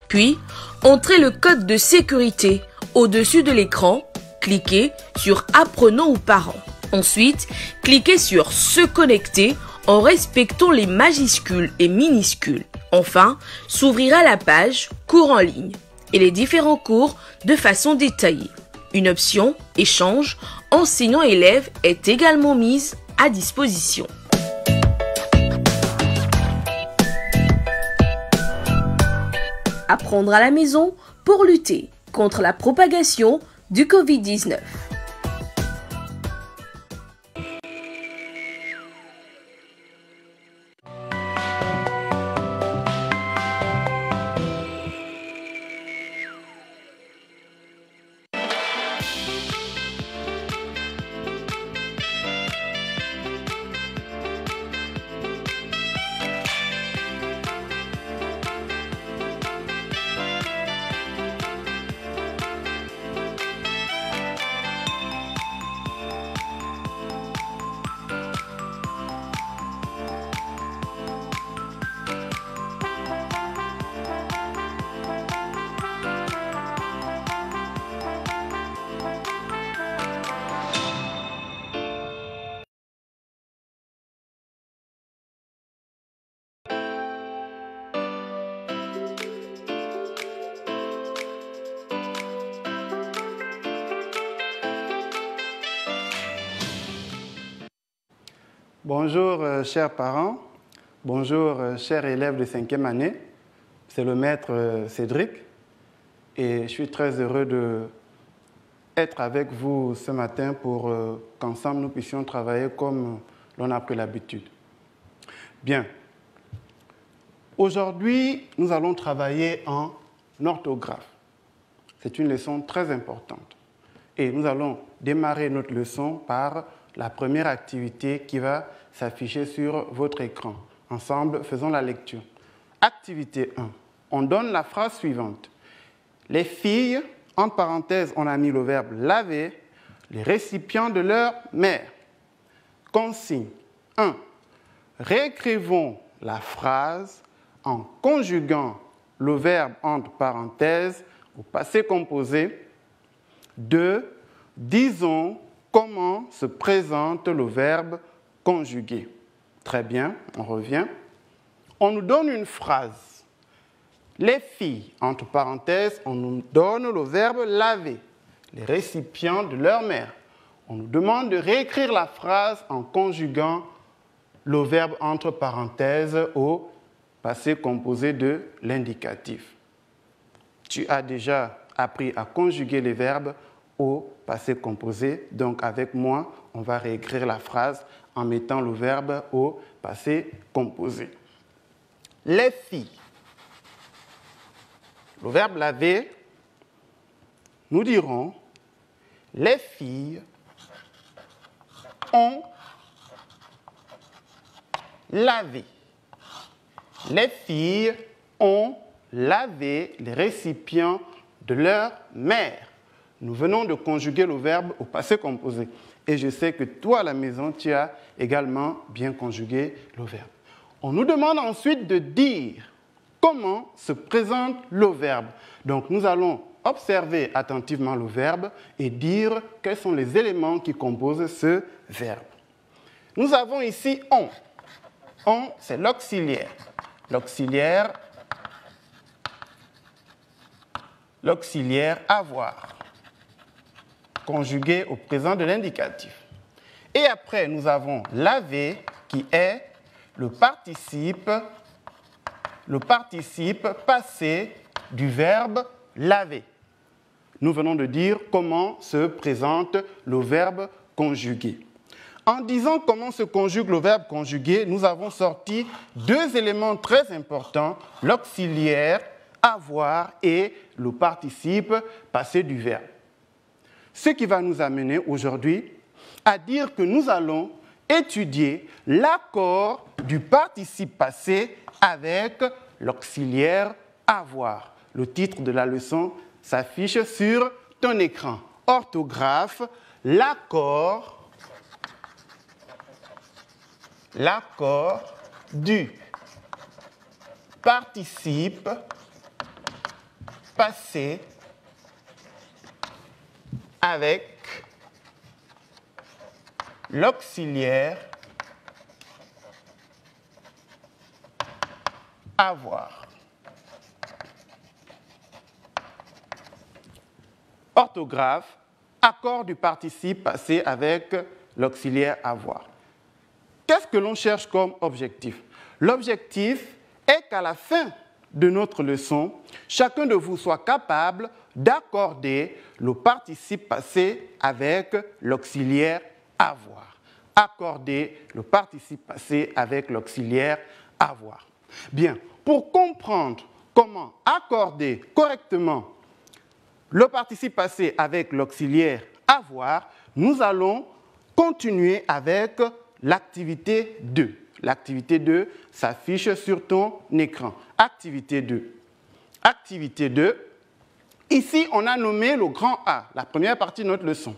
Puis, entrez le code de sécurité au-dessus de l'écran, cliquez sur Apprenant ou parents. Ensuite, cliquez sur Se connecter en respectant les majuscules et minuscules. Enfin, s'ouvrira la page Cours en ligne et les différents cours de façon détaillée. Une option Échange enseignant-élève est également mise à disposition. Apprendre à la maison pour lutter contre la propagation du Covid-19. Bonjour chers parents, bonjour chers élèves de 5e année, c'est le maître Cédric et je suis très heureux d'être avec vous ce matin pour qu'ensemble nous puissions travailler comme l'on a pris l'habitude. Bien, aujourd'hui nous allons travailler en orthographe. C'est une leçon très importante et nous allons démarrer notre leçon par la première activité qui va s'afficher sur votre écran. Ensemble, faisons la lecture. Activité 1. On donne la phrase suivante. Les filles, entre parenthèses, on a mis le verbe laver, les récipients de leur mère. Consigne 1. Réécrivons la phrase en conjuguant le verbe entre parenthèses au passé composé. 2. Disons comment se présente le verbe conjugué. Très bien, on revient. On nous donne une phrase. Les filles, entre parenthèses, on nous donne le verbe laver, les récipients de leur mère. On nous demande de réécrire la phrase en conjuguant le verbe entre parenthèses au passé composé de l'indicatif. Tu as déjà appris à conjuguer les verbes au passé composé. Donc, avec moi, on va réécrire la phrase en mettant le verbe au passé composé. Les filles. Le verbe laver, nous dirons les filles ont lavé. Les filles ont lavé les récipients de leur mère. Nous venons de conjuguer le verbe au passé composé. Et je sais que toi, à la maison, tu as également bien conjugué le verbe. On nous demande ensuite de dire comment se présente le verbe. Donc, nous allons observer attentivement le verbe et dire quels sont les éléments qui composent ce verbe. Nous avons ici « on ». « On », c'est l'auxiliaire. L'auxiliaire « avoir », conjugué au présent de l'indicatif. Et après, nous avons « laver » qui est le participe passé du verbe « laver ». Nous venons de dire comment se présente le verbe conjugué. En disant comment se conjugue le verbe conjugué, nous avons sorti deux éléments très importants, l'auxiliaire « avoir » et le participe passé du verbe. Ce qui va nous amener aujourd'hui à dire que nous allons étudier l'accord du participe passé avec l'auxiliaire « avoir ». Le titre de la leçon s'affiche sur ton écran. Orthographe, l'accord du participe passer avec l'auxiliaire avoir. Orthographe, accord du participe passé avec l'auxiliaire avoir. Qu'est-ce que l'on cherche comme objectif? L'objectif est qu'à la fin de notre leçon, chacun de vous soit capable d'accorder le participe passé avec l'auxiliaire avoir. Accorder le participe passé avec l'auxiliaire avoir. Bien, pour comprendre comment accorder correctement le participe passé avec l'auxiliaire avoir, nous allons continuer avec l'activité 2. L'activité 2 s'affiche sur ton écran. Activité 2. Activité 2. Ici, on a nommé le grand A, la première partie de notre leçon.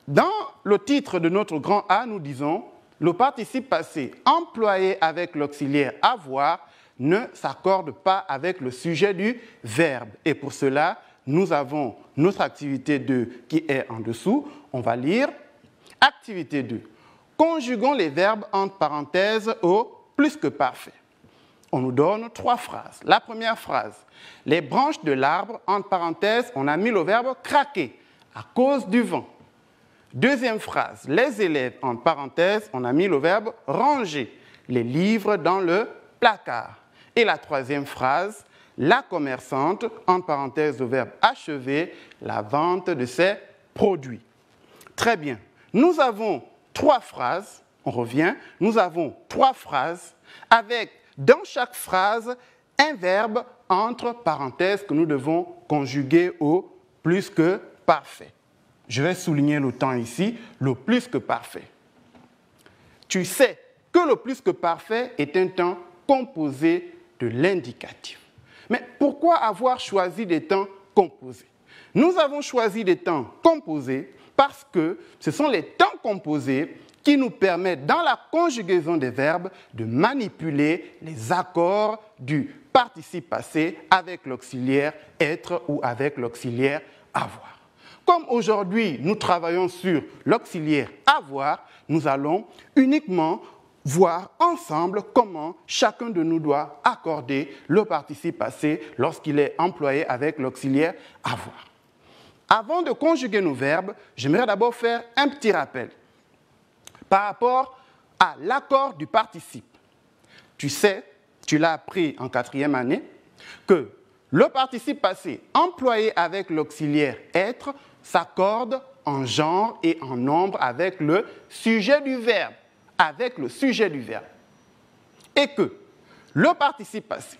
Dans le titre de notre grand A, nous disons le participe passé employé avec l'auxiliaire avoir ne s'accorde pas avec le sujet du verbe. Et pour cela, nous avons notre activité 2 qui est en dessous. On va lire activité 2. Conjuguons les verbes entre parenthèses au plus que parfait. On nous donne 3 phrases. La première phrase, les branches de l'arbre, entre parenthèses, on a mis le verbe craquer à cause du vent. Deuxième phrase, les élèves, entre parenthèses, on a mis le verbe ranger les livres dans le placard. Et la troisième phrase, la commerçante, entre parenthèses, le verbe achever, la vente de ses produits. Très bien. Nous avons 3 phrases, on revient, nous avons 3 phrases avec dans chaque phrase un verbe entre parenthèses que nous devons conjuguer au plus que parfait. Je vais souligner le temps ici, le plus que parfait. Tu sais que le plus que parfait est un temps composé de l'indicatif. Mais pourquoi avoir choisi des temps composés? Nous avons choisi des temps composés parce que ce sont les temps composés qui nous permettent, dans la conjugaison des verbes, de manipuler les accords du participe passé avec l'auxiliaire être ou avec l'auxiliaire avoir. Comme aujourd'hui, nous travaillons sur l'auxiliaire avoir, nous allons uniquement voir ensemble comment chacun de nous doit accorder le participe passé lorsqu'il est employé avec l'auxiliaire avoir. Avant de conjuguer nos verbes, j'aimerais d'abord faire un petit rappel par rapport à l'accord du participe. Tu sais, tu l'as appris en 4e année, que le participe passé employé avec l'auxiliaire être s'accorde en genre et en nombre avec le sujet du verbe. Et que le participe passé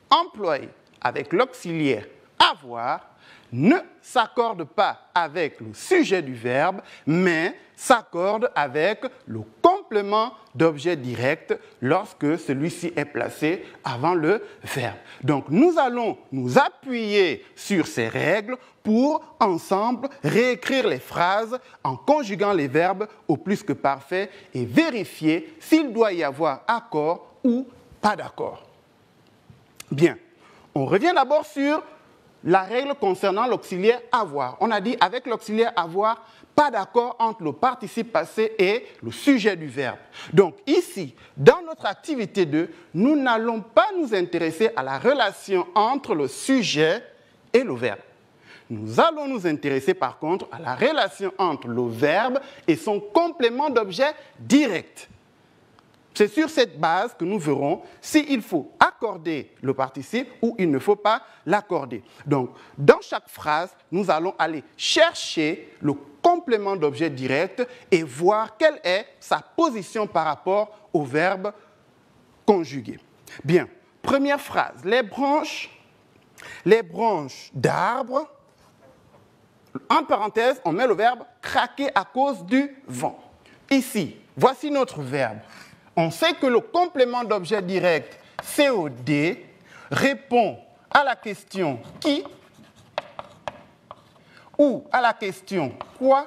employé avec l'auxiliaire avoir ne s'accorde pas avec le sujet du verbe, mais s'accorde avec le complément d'objet direct lorsque celui-ci est placé avant le verbe. Donc, nous allons nous appuyer sur ces règles pour, ensemble, réécrire les phrases en conjuguant les verbes au plus que parfait et vérifier s'il doit y avoir accord ou pas d'accord. Bien, on revient d'abord sur la règle concernant l'auxiliaire avoir. On a dit avec l'auxiliaire avoir, pas d'accord entre le participe passé et le sujet du verbe. Donc ici, dans notre activité 2, nous n'allons pas nous intéresser à la relation entre le sujet et le verbe. Nous allons nous intéresser par contre à la relation entre le verbe et son complément d'objet direct. C'est sur cette base que nous verrons s'il faut accorder le participe ou il ne faut pas l'accorder. Donc, dans chaque phrase, nous allons aller chercher le complément d'objet direct et voir quelle est sa position par rapport au verbe conjugué. Bien, première phrase, les branches d'arbres, en parenthèse, on met le verbe craquer à cause du vent. Ici, voici notre verbe. On sait que le complément d'objet direct COD répond à la question qui ou à la question quoi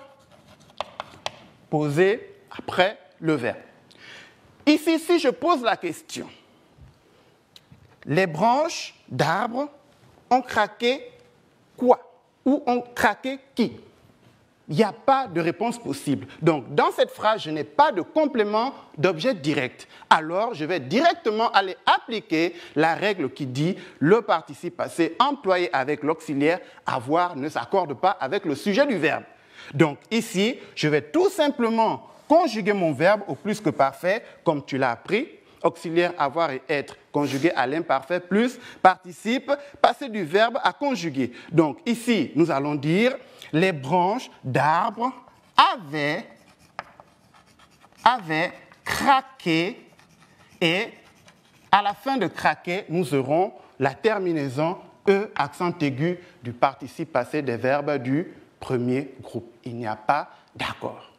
posée après le verbe. Ici, si je pose la question, les branches d'arbres ont craqué quoi? Ou ont craqué qui? Il n'y a pas de réponse possible. Donc, dans cette phrase, je n'ai pas de complément d'objet direct. Alors, je vais directement aller appliquer la règle qui dit le participe passé employé avec l'auxiliaire avoir ne s'accorde pas avec le sujet du verbe. Donc, ici, je vais tout simplement conjuguer mon verbe au plus que parfait, comme tu l'as appris. Auxiliaire avoir et être conjugué à l'imparfait plus participe passé du verbe à conjuguer. Donc ici, nous allons dire les branches d'arbres avaient craqué et à la fin de craquer, nous aurons la terminaison E accent aigu du participe passé des verbes du premier groupe. Il n'y a pas d'accord.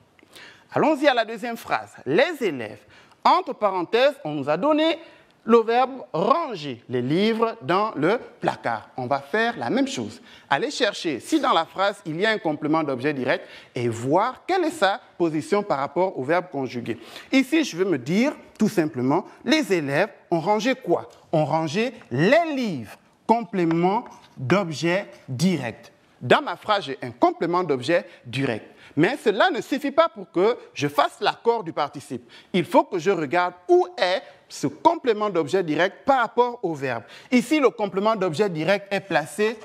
Allons-y à la deuxième phrase. Les élèves. Entre parenthèses, on nous a donné le verbe ranger les livres dans le placard. On va faire la même chose. Allez chercher si dans la phrase il y a un complément d'objet direct et voir quelle est sa position par rapport au verbe conjugué. Ici, je vais me dire tout simplement, les élèves ont rangé quoi? Ont rangé les livres. Complément d'objet direct. Dans ma phrase, j'ai un complément d'objet direct. Mais cela ne suffit pas pour que je fasse l'accord du participe. Il faut que je regarde où est ce complément d'objet direct par rapport au verbe. Ici, le complément d'objet direct est placé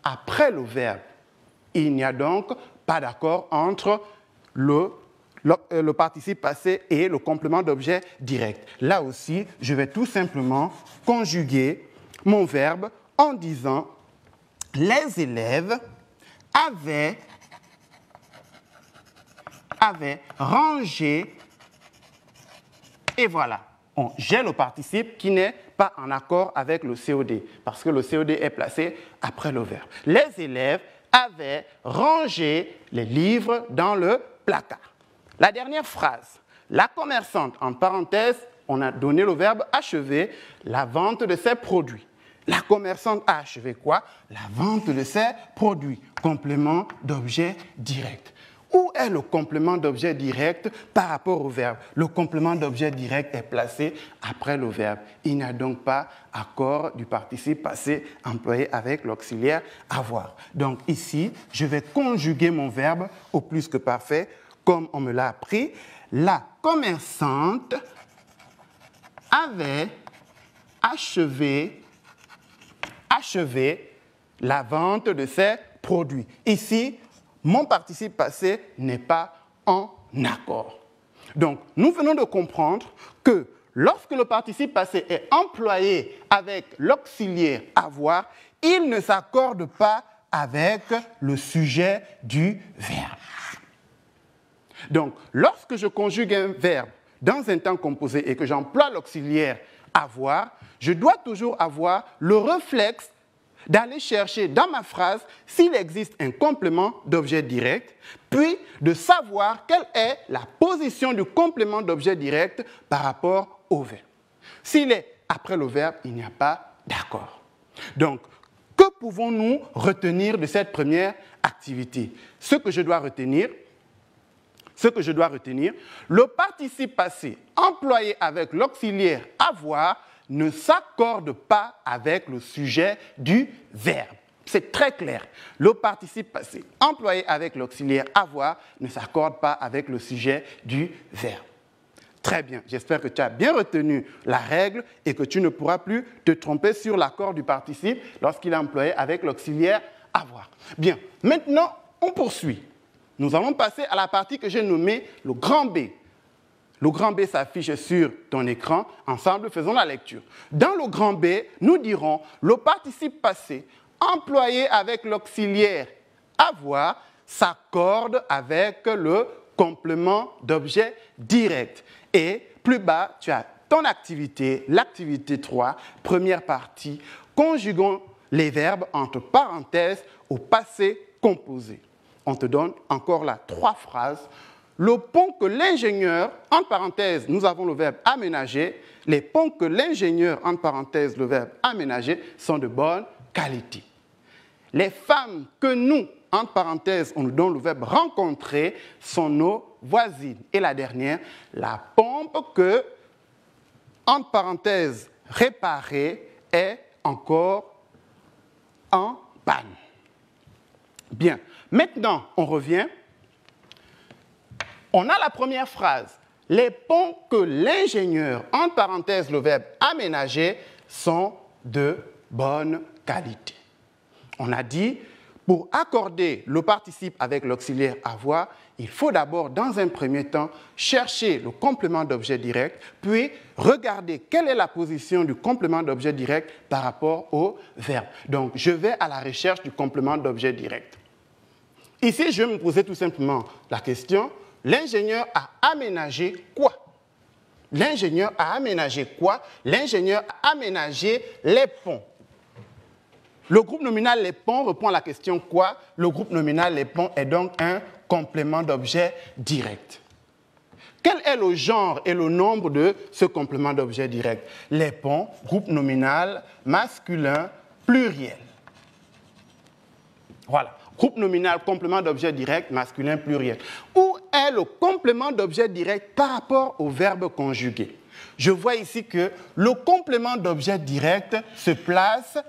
après le verbe. Il n'y a donc pas d'accord entre le participe passé et le complément d'objet direct. Là aussi, je vais tout simplement conjuguer mon verbe en disant « Les élèves avaient rangé » et voilà. J'ai le participe qui n'est pas en accord avec le COD parce que le COD est placé après le verbe. Les élèves avaient rangé les livres dans le placard. La dernière phrase. La commerçante, en parenthèse, on a donné le verbe achever, la vente de ses produits. La commerçante a achevé quoi? La vente de ses produits. Complément d'objet direct. Où est le complément d'objet direct par rapport au verbe? Le complément d'objet direct est placé après le verbe. Il n'y a donc pas accord du participe passé employé avec l'auxiliaire avoir. Donc ici, je vais conjuguer mon verbe au plus que parfait, comme on me l'a appris. La commerçante avait achevé la vente de ses produits. Ici, mon participe passé n'est pas en accord. Donc, nous venons de comprendre que lorsque le participe passé est employé avec l'auxiliaire avoir, il ne s'accorde pas avec le sujet du verbe. Donc, lorsque je conjugue un verbe dans un temps composé et que j'emploie l'auxiliaire avoir, je dois toujours avoir le réflexe d'aller chercher dans ma phrase s'il existe un complément d'objet direct, puis de savoir quelle est la position du complément d'objet direct par rapport au verbe. S'il est après le verbe, il n'y a pas d'accord. Donc, que pouvons-nous retenir de cette première activité? Ce que je dois retenir, le participe passé employé avec l'auxiliaire avoir ne s'accorde pas avec le sujet du verbe. C'est très clair. Le participe passé employé avec l'auxiliaire avoir ne s'accorde pas avec le sujet du verbe. Très bien. J'espère que tu as bien retenu la règle et que tu ne pourras plus te tromper sur l'accord du participe lorsqu'il est employé avec l'auxiliaire avoir. Bien. Maintenant, on poursuit. Nous allons passer à la partie que j'ai nommée le grand B. Le grand B s'affiche sur ton écran. Ensemble, faisons la lecture. Dans le grand B, nous dirons le participe passé employé avec l'auxiliaire avoir s'accorde avec le complément d'objet direct. Et plus bas, tu as ton activité, l'activité 3, première partie, conjuguons les verbes entre parenthèses au passé composé. On te donne encore là 3 phrases. Le pont que l'ingénieur, entre parenthèses, nous avons le verbe aménager. Les ponts que l'ingénieur, entre parenthèses, le verbe aménager, sont de bonne qualité. Les femmes que nous, entre parenthèses, on nous donne le verbe rencontrer, sont nos voisines. Et la dernière, la pompe que, entre parenthèses, réparer, est encore en panne. Bien, maintenant, on revient. On a la première phrase. Les ponts que l'ingénieur, entre parenthèses le verbe aménager, sont de bonne qualité. On a dit, pour accorder le participe avec l'auxiliaire avoir, il faut d'abord, dans un premier temps, chercher le complément d'objet direct, puis regarder quelle est la position du complément d'objet direct par rapport au verbe. Donc, je vais à la recherche du complément d'objet direct. Ici, je vais me poser tout simplement la question, l'ingénieur a aménagé quoi? L'ingénieur a aménagé quoi? L'ingénieur a aménagé les ponts. Le groupe nominal les ponts répond à la question quoi? Le groupe nominal les ponts est donc un complément d'objet direct. Quel est le genre et le nombre de ce complément d'objet direct? Les ponts, groupe nominal, masculin, pluriel. Voilà. Groupe nominal, complément d'objet direct, masculin, pluriel. Où est le complément d'objet direct par rapport au verbe conjugué? Je vois ici que le complément d'objet direct se place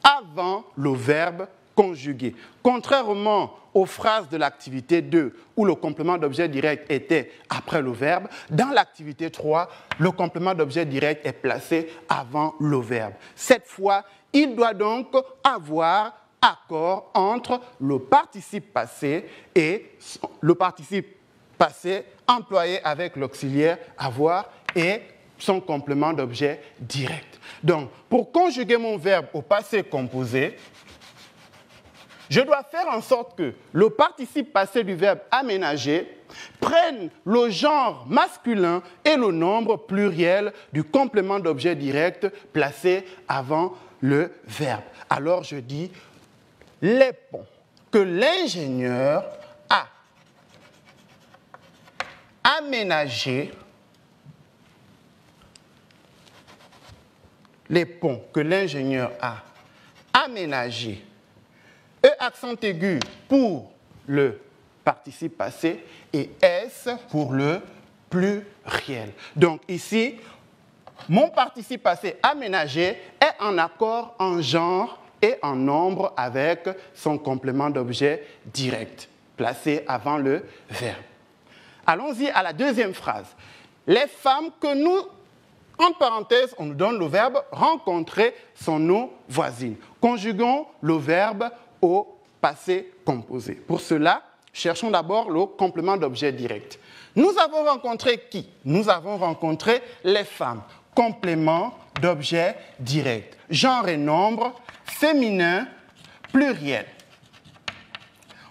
avant le verbe conjugué. Contrairement aux phrases de l'activité 2, où le complément d'objet direct était après le verbe, dans l'activité 3, le complément d'objet direct est placé avant le verbe. Cette fois, il doit donc avoir accord entre le participe passé et le participe passé employé avec l'auxiliaire avoir et son complément d'objet direct. Donc, pour conjuguer mon verbe au passé composé, je dois faire en sorte que le participe passé du verbe aménager prenne le genre masculin et le nombre pluriel du complément d'objet direct placé avant le verbe. Alors, je dis les ponts que l'ingénieur a aménagés, les ponts que l'ingénieur a aménagés, E accent aigu pour le participe passé et S pour le pluriel. Donc ici, mon participe passé aménagé est en accord en genre et en nombre avec son complément d'objet direct, placé avant le verbe. Allons-y à la deuxième phrase. Les femmes que nous, entre parenthèses, on nous donne le verbe rencontrer sont nos voisines. Conjuguons le verbe au passé composé. Pour cela, cherchons d'abord le complément d'objet direct. Nous avons rencontré qui? Nous avons rencontré les femmes. Complément d'objet direct. Genre et nombre, féminin, pluriel.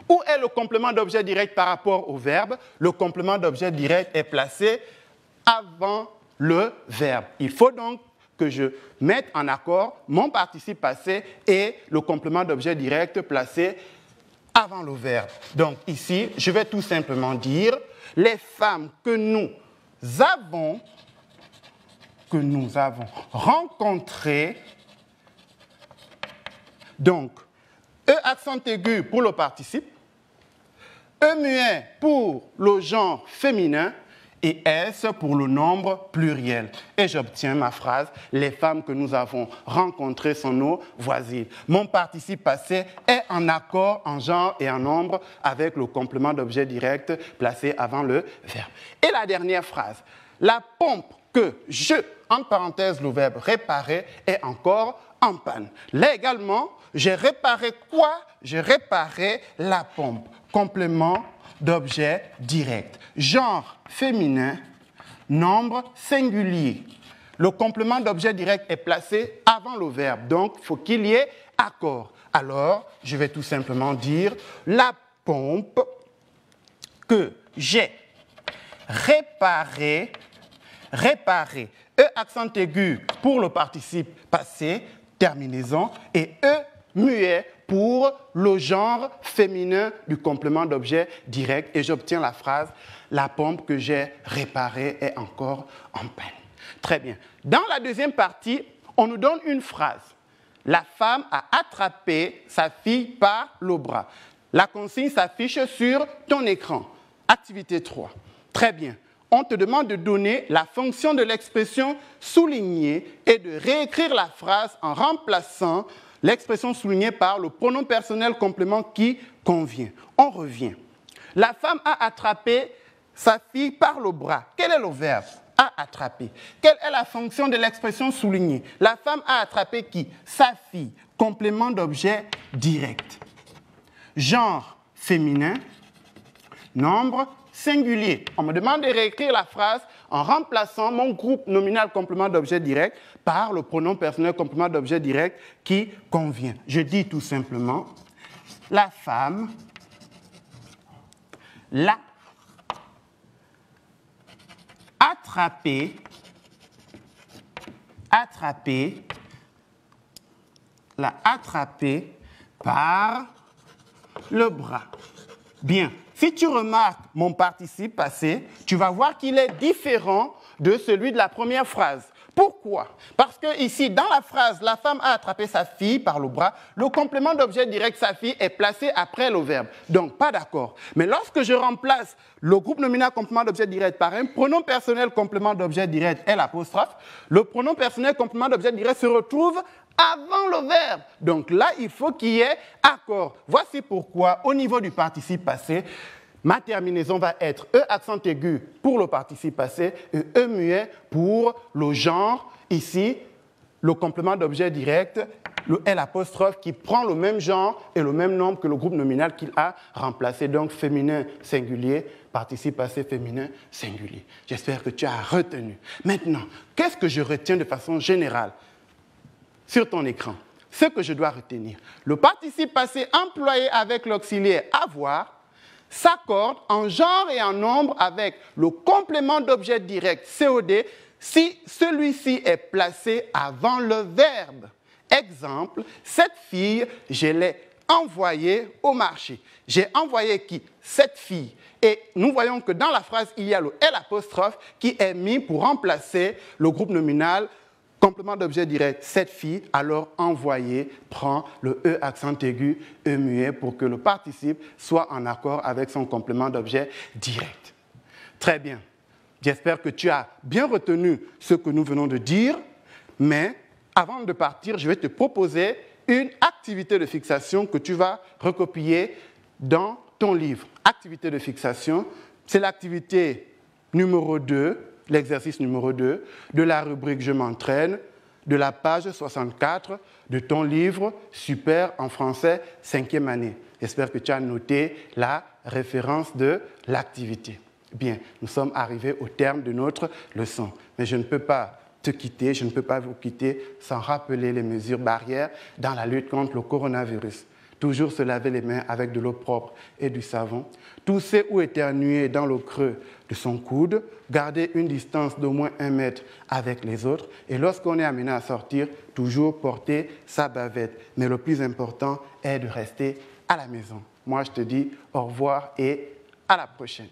Où est le complément d'objet direct par rapport au verbe? Le complément d'objet direct est placé avant le verbe. Il faut donc que je mette en accord mon participe passé et le complément d'objet direct placé avant le verbe. Donc ici, je vais tout simplement dire les femmes que nous avons rencontrées. Donc, E accent aigu pour le participe, E muet pour le genre féminin et S pour le nombre pluriel. Et j'obtiens ma phrase, les femmes que nous avons rencontrées sont nos voisines. Mon participe passé est en accord en genre et en nombre avec le complément d'objet direct placé avant le verbe. Et la dernière phrase, la pompe que je, entre parenthèses le verbe réparer, est encore en panne. Là également, j'ai réparé quoi? J'ai réparé la pompe. Complément d'objet direct. Genre féminin, nombre singulier. Le complément d'objet direct est placé avant le verbe, donc il faut qu'il y ait accord. Alors, je vais tout simplement dire la pompe que j'ai réparée, E accent aigu pour le participe passé, terminaison, et E muet pour le genre féminin du complément d'objet direct. Et j'obtiens la phrase « La pompe que j'ai réparée est encore en panne ». Très bien. Dans la deuxième partie, on nous donne une phrase. La femme a attrapé sa fille par le bras. La consigne s'affiche sur ton écran. Activité 3. Très bien. On te demande de donner la fonction de l'expression soulignée et de réécrire la phrase en remplaçant l'expression soulignée par le pronom personnel complément qui convient. On revient. La femme a attrapé sa fille par le bras. Quel est le verbe? A attrapé. Quelle est la fonction de l'expression soulignée? La femme a attrapé qui? Sa fille. Complément d'objet direct. Genre féminin. Nombre singulier. On me demande de réécrire la phrase en remplaçant mon groupe nominal complément d'objet direct par le pronom personnel complément d'objet direct qui convient. Je dis tout simplement, la femme l'a attrapé par le bras. Bien. Si tu remarques mon participe passé, tu vas voir qu'il est différent de celui de la première phrase. Pourquoi? Parce que ici, dans la phrase, la femme a attrapé sa fille par le bras, le complément d'objet direct sa fille est placé après le verbe. Donc, pas d'accord. Mais lorsque je remplace le groupe nominal complément d'objet direct par un pronom personnel complément d'objet direct L', le pronom personnel complément d'objet direct se retrouve avant le verbe. Donc là, il faut qu'il y ait accord. Voici pourquoi, au niveau du participe passé, ma terminaison va être E accent aigu pour le participe passé et E muet pour le genre. Ici, le complément d'objet direct, le L' qui prend le même genre et le même nombre que le groupe nominal qu'il a remplacé. Donc féminin singulier, participe passé féminin singulier. J'espère que tu as retenu. Maintenant, qu'est-ce que je retiens de façon générale sur ton écran? Ce que je dois retenir, le participe passé employé avec l'auxiliaire avoir s'accorde en genre et en nombre avec le complément d'objet direct COD si celui-ci est placé avant le verbe. Exemple, cette fille, je l'ai envoyée au marché. J'ai envoyé qui? Cette fille. Et nous voyons que dans la phrase, il y a le L' qui est mis pour remplacer le groupe nominal complément d'objet direct, cette fille, alors envoyé prend le E accent aigu, E muet pour que le participe soit en accord avec son complément d'objet direct. Très bien. J'espère que tu as bien retenu ce que nous venons de dire, mais avant de partir, je vais te proposer une activité de fixation que tu vas recopier dans ton livre. Activité de fixation, c'est l'activité numéro 2, l'exercice numéro 2 de la rubrique « Je m'entraîne » de la page 64 de ton livre « Super en français 5e année ». J'espère que tu as noté la référence de l'activité. Bien, nous sommes arrivés au terme de notre leçon, mais je ne peux pas te quitter, je ne peux pas vous quitter sans rappeler les mesures barrières dans la lutte contre le coronavirus. Toujours se laver les mains avec de l'eau propre et du savon, tousser ou éternuer dans le creux de son coude, garder une distance d'au moins 1 mètre avec les autres et lorsqu'on est amené à sortir, toujours porter sa bavette. Mais le plus important est de rester à la maison. Moi, je te dis au revoir et à la prochaine.